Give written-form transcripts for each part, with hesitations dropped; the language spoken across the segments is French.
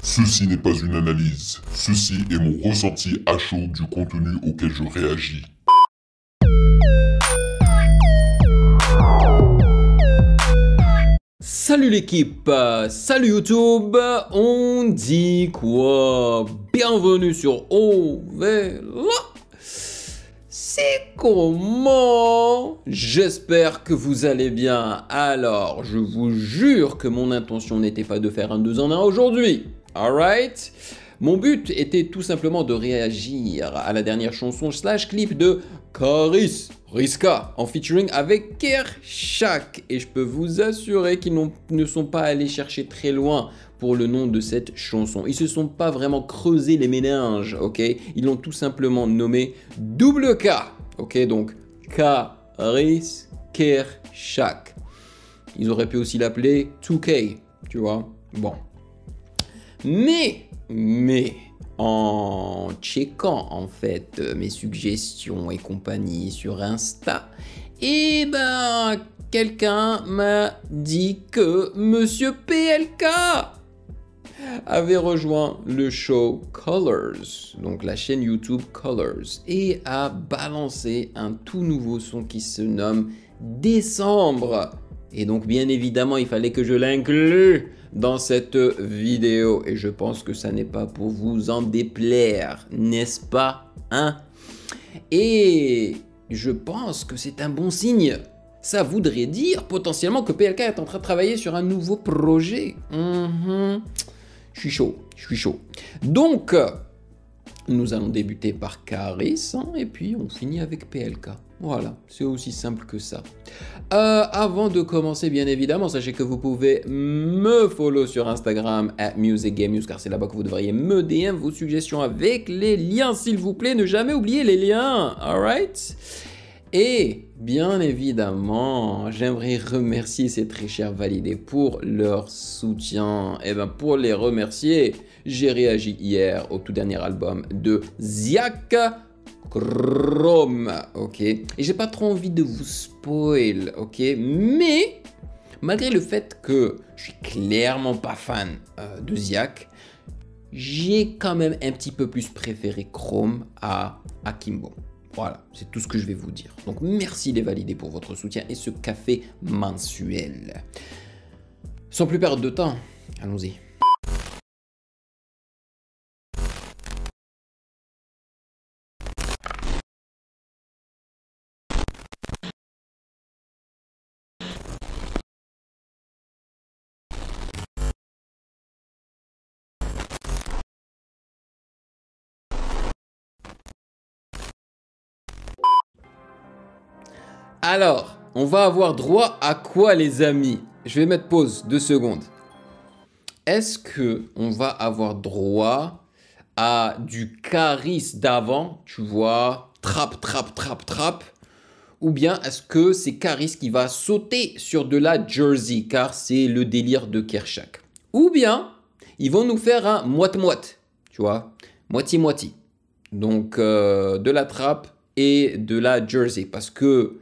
Ceci n'est pas une analyse. Ceci est mon ressenti à chaud du contenu auquel je réagis. Salut l'équipe, salut YouTube, on dit quoi? Bienvenue sur Ovela. C'est comment? J'espère que vous allez bien. Alors, je vous jure que mon intention n'était pas de faire un 2 en 1 aujourd'hui. Alright? Mon but était tout simplement de réagir à la dernière chanson / clip de Karis Riska en featuring avec Kershak. Et je peux vous assurer qu'ils ne sont pas allés chercher très loin pour le nom de cette chanson. Ils se sont pas vraiment creusé les méninges, ok? Ils l'ont tout simplement nommé Double K, ok? Donc Karis Kershak. Ils auraient pu aussi l'appeler 2K, tu vois? Bon. Mais, en checkant en fait mes suggestions et compagnie sur Insta, eh ben, quelqu'un m'a dit que Monsieur PLK avait rejoint le show Colors, donc la chaîne YouTube Colors, et a balancé un tout nouveau son qui se nomme Décembre. Et donc bien évidemment il fallait que je l'inclue dans cette vidéo et je pense que ça n'est pas pour vous en déplaire, n'est-ce pas, hein? Et je pense que c'est un bon signe. Ça voudrait dire potentiellement que PLK est en train de travailler sur un nouveau projet. Je suis chaud. Donc, nous allons débuter par Karis, hein, et puis on finit avec PLK. Voilà, c'est aussi simple que ça. Avant de commencer, bien évidemment, sachez que vous pouvez me follow sur Instagram @musicgamenews, car c'est là-bas que vous devriez me DM vos suggestions avec les liens, s'il vous plaît. Ne jamais oublier les liens, alright? Et bien évidemment, j'aimerais remercier ces très chers validés pour leur soutien. Et bien pour les remercier, j'ai réagi hier au tout dernier album de Ziak Chrome, ok? Et j'ai pas trop envie de vous spoil, ok? Mais malgré le fait que je suis clairement pas fan de Ziak, j'ai quand même un petit peu plus préféré Chrome à Akimbo. Voilà, c'est tout ce que je vais vous dire. Donc merci les validés pour votre soutien et ce café mensuel. Sans plus perdre de temps, allons-y. Alors, on va avoir droit à quoi les amis? Je vais mettre pause 2 secondes. Est-ce que on va avoir droit à du Karis d'avant, tu vois, trap, ou bien est-ce que c'est Karis qui va sauter sur de la Jersey, car c'est le délire de Kershak? Ou bien, ils vont nous faire un moite-moite, tu vois, moitié-moitié. Donc, de la trap et de la Jersey, parce que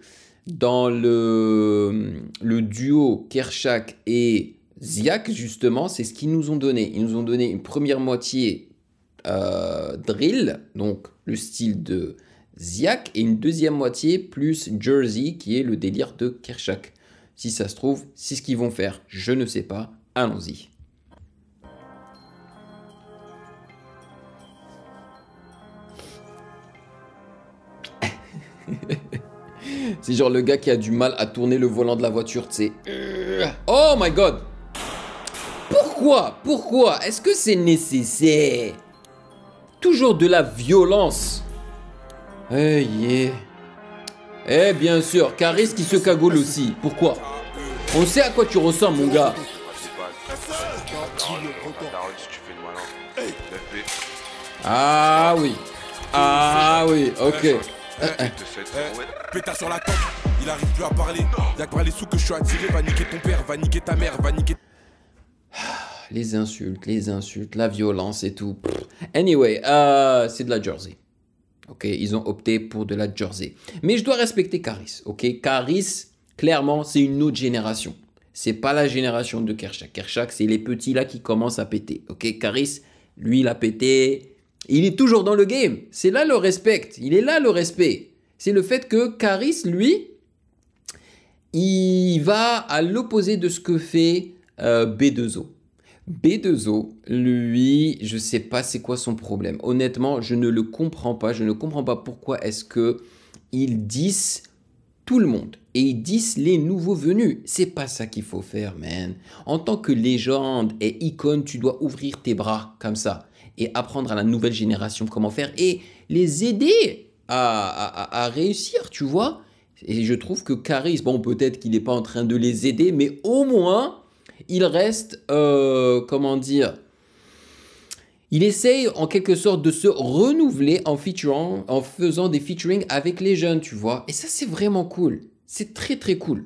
dans le duo Kershak et Ziak, justement, c'est ce qu'ils nous ont donné. Ils nous ont donné une première moitié drill, donc le style de Ziak, et une deuxième moitié plus Jersey, qui est le délire de Kershak. Si ça se trouve, c'est ce qu'ils vont faire. Je ne sais pas. Allons-y. C'est genre le gars qui a du mal à tourner le volant de la voiture, tu sais. Oh my god! Pourquoi? Est-ce que c'est nécessaire? Toujours de la violence. Eh yeah. Eh bien sûr, Karis qui se cagoule aussi. Pourquoi? On sait à quoi tu ressembles, mon gars. Ah oui, ok. Pétard sur la tente, il arrive plus à parler. Y'a que par les sous que je suis attiré. Va niquer ton père, va niquer ta mère, va niquer. Les insultes, la violence et tout. Anyway, c'est de la Jersey. Ok, ils ont opté pour de la Jersey. Mais je dois respecter Karis. Ok, Karis, clairement, c'est une autre génération. C'est pas la génération de Kershak. Kershak, c'est les petits là qui commencent à péter. Ok, Caris, lui, il a pété. Il est toujours dans le game. C'est là le respect. Il est là le respect. C'est le fait que Caris, lui, il va à l'opposé de ce que fait B2O. B2O, lui, je sais pas c'est quoi son problème. Honnêtement, je ne le comprends pas. Je ne comprends pas pourquoi est-ce que ils disent tout le monde et ils disent les nouveaux venus. C'est pas ça qu'il faut faire, man. En tant que légende et icône, tu dois ouvrir tes bras comme ça et apprendre à la nouvelle génération comment faire et les aider à réussir, tu vois. Et je trouve que Caris, bon, peut-être qu'il n'est pas en train de les aider, mais au moins, il reste, comment dire, il essaye en quelque sorte de se renouveler en featurant, en faisant des featuring avec les jeunes, tu vois. Et ça, c'est vraiment cool. C'est très, très cool.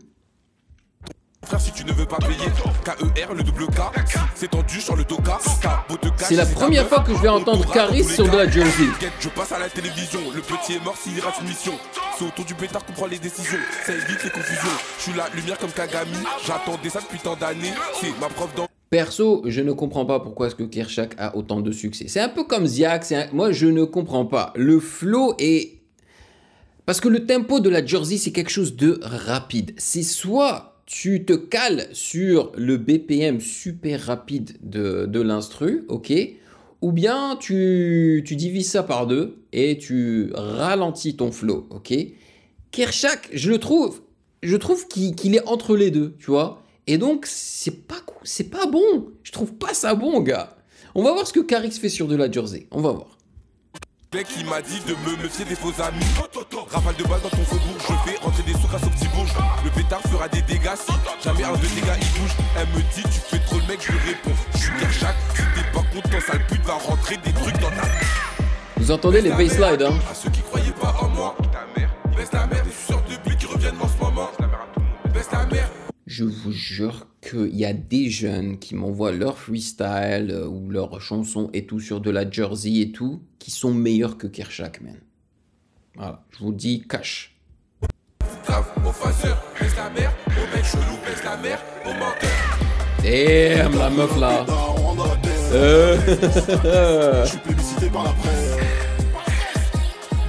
Frère, si tu ne veux pas payer, KER, le double K, c'est tendu sur le Toka. C'est la première fois que je vais entendre Caris sur de la Jersey. Je passe à la télévision, le petit est mort s'il rate une mission. C'est autour du pétard qu'on prend les décisions, ça évite les confusions. Je suis la lumière comme Kagami, j'attendais ça depuis tant d'années. C'est ma prof dans... Perso, je ne comprends pas pourquoi est-ce que Kershak a autant de succès. C'est un peu comme Ziak, moi je ne comprends pas. Le flow est... Parce que le tempo de la Jersey, c'est quelque chose de rapide. C'est soit tu te cales sur le BPM super rapide de l'instru, ok, ou bien tu divises ça par deux et tu ralentis ton flow, ok. Kershak, je trouve qu'il est entre les deux, tu vois. Et donc, c'est pas bon. Je trouve pas ça bon, gars. On va voir ce que Caris fait sur de la Jersey. On va voir. Qui m'a dit de me méfier des faux amis. Rafale de balles dans ton faubourg, je fais rentrer des sous grâce au petit bourge. Le pétard fera des dégâts si jamais un de tes gars il bouge. Elle me dit tu fais trop le mec, je lui réponds je suis Kershak, si t'es pas content sale pute va rentrer des trucs dans ta... Vous entendez les basslides, hein. À ceux qui croyaient pas en moi, baisse la mère, des suceurs de billes qui reviennent en ce moment. Baisse la mère. Je vous jure qu'il y a des jeunes qui m'envoient leur freestyle ou leurs chansons et tout sur de la Jersey et tout, qui sont meilleurs que Kershak, man. Voilà, je vous dis cash. Grave au phaseur, baisse la mère, au mec chelou, baisse la mère, au menteur. Damn, la meuf là. Je suis plébiscité par la presse.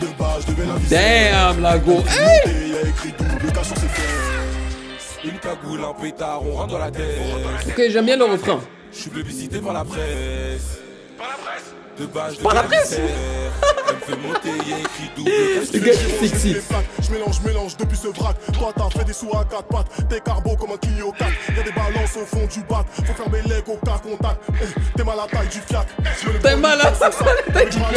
De base, je devais la viser. Damn, la go. Il y a écrit double K sur ses fesses. Une cagoule, un pétard, on rentre dans la tête. Ok, j'aime bien le refrain. Je suis plébiscité par la presse. Par la presse. De base, Par la presse. Elle me fait monter, il y a écrit double. Le gars est sexy. Je mélange depuis ce vrac. Toi t'as fait des sous à 4 pattes. T'es carbo comme un Clio 4. Y'a des balances au fond du bac. Faut fermer les au cas contact. T'es mal à la taille du fiac. T'es mal à la taille du fiac.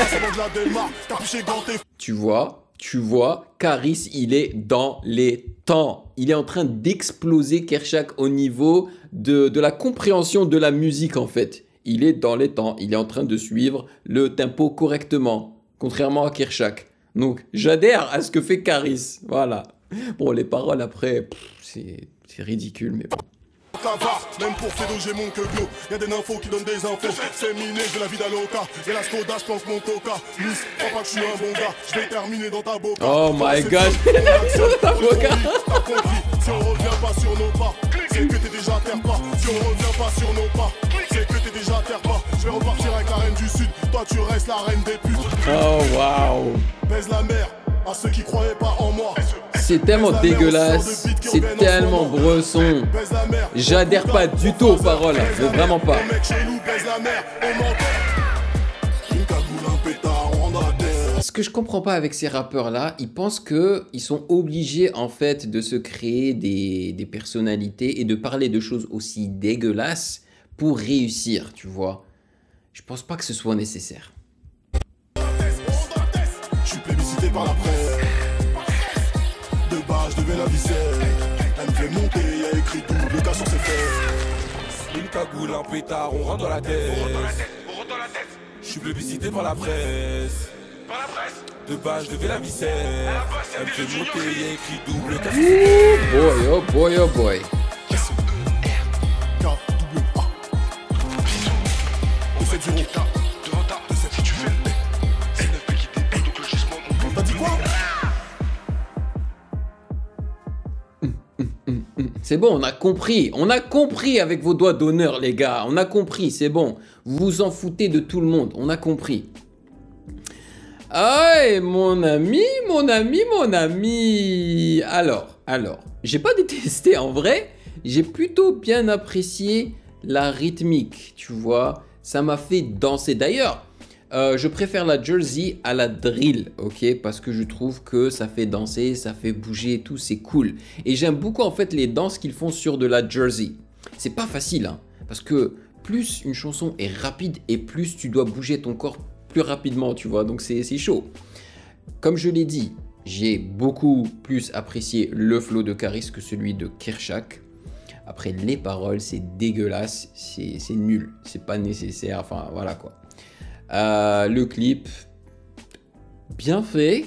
Tu vois, Caris, il est dans les temps. Il est en train d'exploser Kershak au niveau de la compréhension de la musique, en fait. Il est dans les temps. Il est en train de suivre le tempo correctement, contrairement à Kershak. Donc, j'adhère à ce que fait Caris. Voilà. Bon, les paroles, après, c'est ridicule, mais bon. Même pour Fedo, j'ai mon que glow. Y'a des nymphos qui donnent des infos. C'est miné, je la vie d'Aloca. Et la Skoda, je planque mon coca. Miss, crois pas que je suis un bon gars. Je vais terminer dans ta boca. Oh my god. T'as compris. Si on revient pas sur nos pas, c'est que t'es déjà terre pas. Si on revient pas sur nos pas, c'est que t'es déjà terre pas. Je vais repartir avec la reine du sud. Toi, tu restes la reine des putes. Oh waouh. Baise la mer à ceux qui croyaient pas en moi. C'est tellement dégueulasse, c'est tellement bresson. J'adhère pas du tout aux paroles, mais vraiment pas. Ce que je comprends pas avec ces rappeurs là, ils pensent que ils sont obligés en fait de se créer des personnalités et de parler de choses aussi dégueulasses pour réussir, tu vois. Je pense pas que ce soit nécessaire. Je suis plébiscité par la presse. De base, je devais la visser. Elle me fait monter, y'a écrit double K sur ses fesses. Une cagoule, un pétard, on rentre dans la tête. Je suis plébiscité par la presse. De base, je devais la visser. Elle me fait monter, y'a écrit double K. Boy, oh boy, oh boy. C'est bon, on a compris. On a compris avec vos doigts d'honneur, les gars. On a compris, c'est bon. Vous vous en foutez de tout le monde. On a compris. Ah, mon ami, mon ami, mon ami. Alors. J'ai pas détesté en vrai. J'ai plutôt bien apprécié la rythmique, tu vois. Ça m'a fait danser. D'ailleurs, je préfère la Jersey à la drill, ok? Parce que je trouve que ça fait danser, ça fait bouger et tout, c'est cool. Et j'aime beaucoup en fait les danses qu'ils font sur de la Jersey. C'est pas facile, hein, parce que plus une chanson est rapide et plus tu dois bouger ton corps plus rapidement, tu vois. Donc c'est chaud. Comme je l'ai dit, j'ai beaucoup plus apprécié le flow de Caris que celui de Kershak. Après, les paroles, c'est dégueulasse, c'est nul, c'est pas nécessaire, enfin voilà quoi. Le clip, bien fait.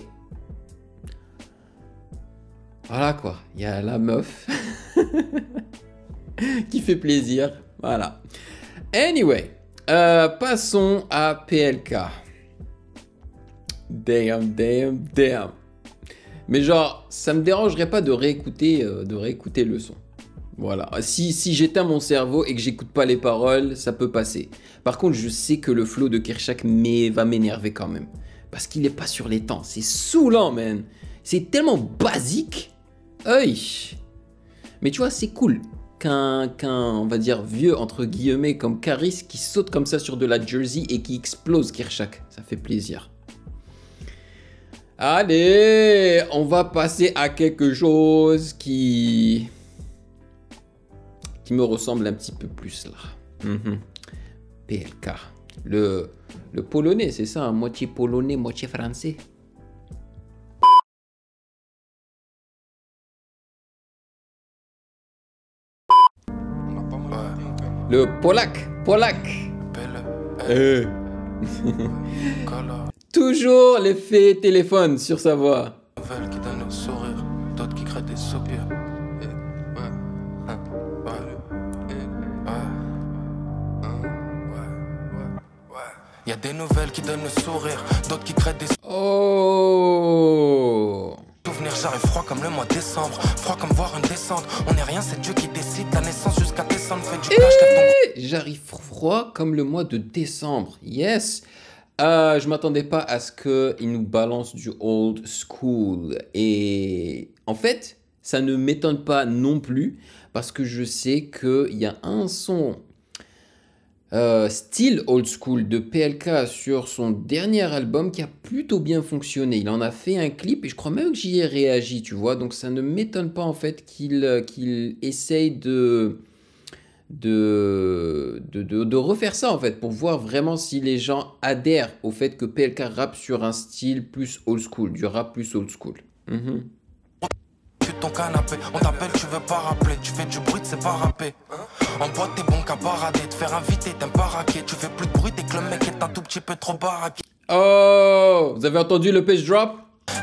Voilà quoi, il y a la meuf qui fait plaisir, voilà. Anyway, passons à PLK. Damn. Mais genre, ça me dérangerait pas de réécouter le son. Voilà, si j'éteins mon cerveau et que j'écoute pas les paroles, ça peut passer. Par contre, je sais que le flow de Kershak va m'énerver quand même. Parce qu'il est pas sur les temps, c'est saoulant, man. C'est tellement basique. Aïe. Mais tu vois, c'est cool qu'un, on va dire, vieux, entre guillemets, comme Caris, qui saute comme ça sur de la Jersey et qui explose Kershak. Ça fait plaisir. Allez, on va passer à quelque chose qui me ressemble un petit peu plus là. PLK. Le polonais, c'est ça, hein? Moitié polonais, moitié français. Le polac. Toujours l'effet téléphone sur sa voix. Qui donne le sourire, d'autres qui créent des soupirs. Y a des nouvelles qui donnent le sourire, d'autres qui créent des Oh. souvenirs. J'arrive froid comme le mois de décembre, froid comme voir une descente. On n'est rien, c'est Dieu qui décide. La naissance jusqu'à décembre, fait du cash, J'arrive froid comme le mois de décembre. Yes. Je m'attendais pas à ce qu'il nous balance du old school. Et en fait, ça ne m'étonne pas non plus parce que je sais qu'il y a un son style old school de PLK sur son dernier album qui a plutôt bien fonctionné. Il en a fait un clip et je crois même que j'y ai réagi, tu vois. Donc ça ne m'étonne pas en fait qu'il essaye de refaire ça en fait pour voir vraiment si les gens adhèrent au fait que PLK rappe sur un style plus old school, du rap plus old school. ton canapé, on t'appelle, tu veux pas rappeler. Tu fais du bruit, c'est pas rapper. En boîte, t'es bon qu'à parader. Te faire inviter, t'aimes pas raquer. Tu fais plus de bruit dès que le mec est un tout petit peu trop baraqué. Oh, vous avez entendu le page drop?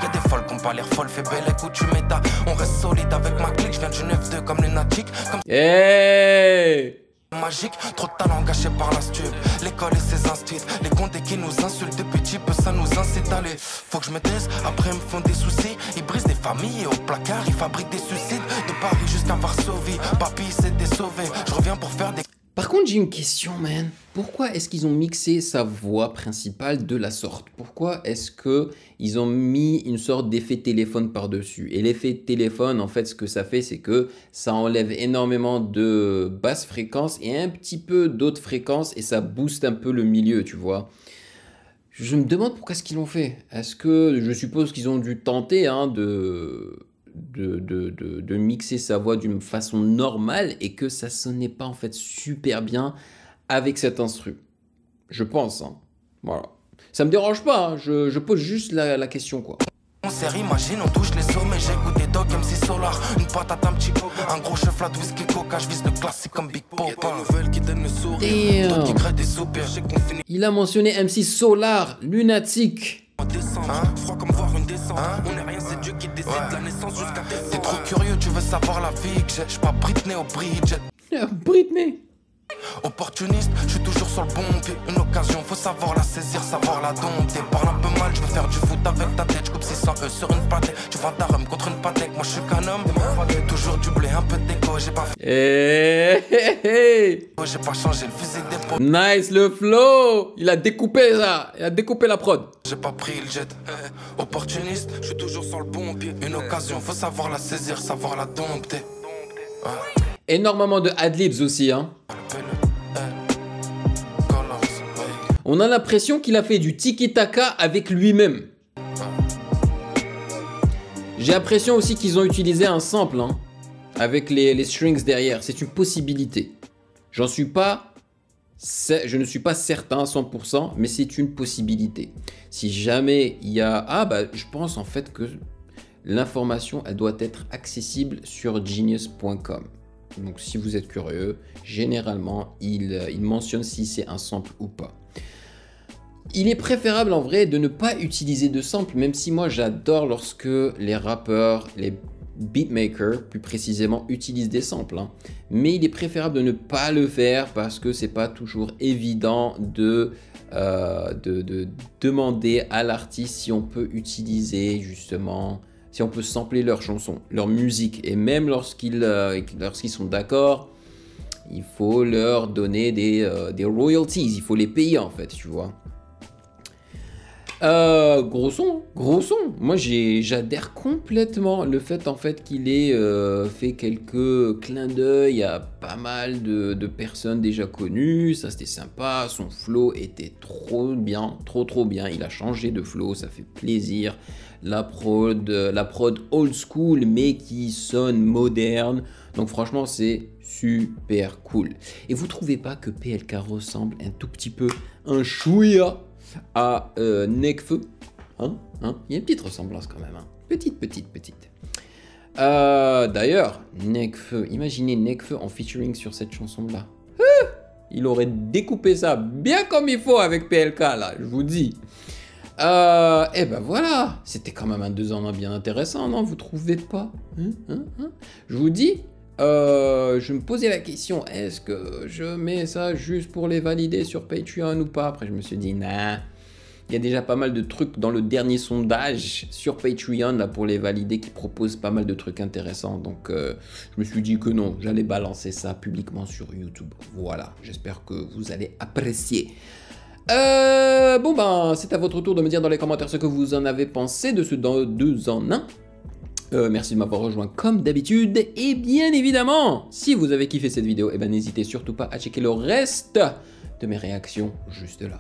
Y'a des folles qui ont pas l'air folles, fais belle écoute, tu m'étas. On reste solide avec ma clique, je viens du 9-2 comme lunatique. Comme hey, magique, trop de talent gâché par la stup. L'école et ses instituts, les condés qui nous insultent depuis petit peu, ça nous incite à aller. Faut que je me taise, après ils me font des soucis. Ils brisent des familles et au placard, ils fabriquent des suicides. De Paris jusqu'à Varsovie, papy s'était sauvé. Je reviens pour faire des... Par contre, j'ai une question, man. Pourquoi est-ce qu'ils ont mixé sa voix principale de la sorte? Pourquoi est-ce qu'ils ont mis une sorte d'effet téléphone par-dessus? Et l'effet téléphone, en fait, ce que ça fait, c'est que ça enlève énormément de basses fréquences et un petit peu d'autres fréquences et ça booste un peu le milieu, tu vois. Je me demande pourquoi est-ce qu'ils l'ont fait. Est-ce que, je suppose qu'ils ont dû tenter hein, de mixer sa voix d'une façon normale et que ça sonnait pas en fait super bien avec cet instru. Je pense, hein. Voilà. Ça me dérange pas, hein. Je pose juste la question, quoi. On s'est imagine, on touche les sommets, j'écoute des dogs MC Solar, une patate, un petit coca, un gros chef flat whisky coca, je vise le classique comme Big Papa. Damn. Il a mentionné MC Solar, lunatique. Froid comme voir une descente. On est rien, c'est Dieu qui décide de la naissance jusqu'à décembre. T'es trop curieux, tu veux savoir la vie que j'ai. J'suis pas Britney au Bridget. Britney. Opportuniste, je suis toujours sur le bon pied. Une occasion, faut savoir la saisir, savoir la dompter. Parle un peu mal, je veux faire du foot avec ta tête. Je coupe 600 E sur une pâtée. Tu vends ta rhum contre une pâtée. Moi je suis qu'un homme. Toujours du blé, un peu de déco. J'ai pas J'ai pas changé le physique des potes. Nice le flow. Il a découpé ça. Il a découpé la prod. J'ai pas pris le jet. Opportuniste, je suis toujours sur le bon pied. Une occasion, faut savoir la saisir, savoir la dompter. Énormément de adlibs aussi, hein. On a l'impression qu'il a fait du tiki-taka avec lui-même. J'ai l'impression aussi qu'ils ont utilisé un sample, hein, avec les strings derrière. C'est une possibilité. Je ne suis pas certain à 100%, mais c'est une possibilité. Si jamais il y a... je pense en fait que l'information, elle doit être accessible sur genius.com. Donc si vous êtes curieux, généralement, il mentionne si c'est un sample ou pas. Il est préférable en vrai de ne pas utiliser de sample, même si moi j'adore lorsque les rappeurs, les beatmakers plus précisément, utilisent des samples. Hein. Mais il est préférable de ne pas le faire parce que c'est pas toujours évident de demander à l'artiste si on peut utiliser justement, si on peut sampler leur chanson, leur musique. Et même lorsqu'ils sont d'accord, il faut leur donner des royalties, il faut les payer en fait, tu vois. Gros son. Moi, j'adhère complètement le fait en fait qu'il ait fait quelques clins d'œil à pas mal de personnes déjà connues. Ça, c'était sympa. Son flow était trop bien, trop bien. Il a changé de flow, ça fait plaisir. La prod old school, mais qui sonne moderne. Donc franchement, c'est super cool. Et vous trouvez pas que PLK ressemble un tout petit peu, un chouïa à Nekfeu, hein? Il y a une petite ressemblance quand même, hein? Petite. D'ailleurs, Nekfeu, imaginez Nekfeu en featuring sur cette chanson-là. Il aurait découpé ça bien comme il faut avec PLK, là, je vous dis. Et ben voilà, c'était quand même un 2 en 1 bien intéressant, non? Vous trouvez pas? Je vous dis, je me posais la question, est-ce que je mets ça juste pour les valider sur Patreon ou pas? Après je me suis dit, nah, il y a déjà pas mal de trucs dans le dernier sondage sur Patreon là, pour les valider qui proposent pas mal de trucs intéressants. Donc je me suis dit que non, j'allais balancer ça publiquement sur YouTube. Voilà, j'espère que vous allez apprécier. Bon ben, c'est à votre tour de me dire dans les commentaires ce que vous en avez pensé de ce 2 en 1. Merci de m'avoir rejoint comme d'habitude. Et bien évidemment, si vous avez kiffé cette vidéo, eh ben, n'hésitez surtout pas à checker le reste de mes réactions juste là.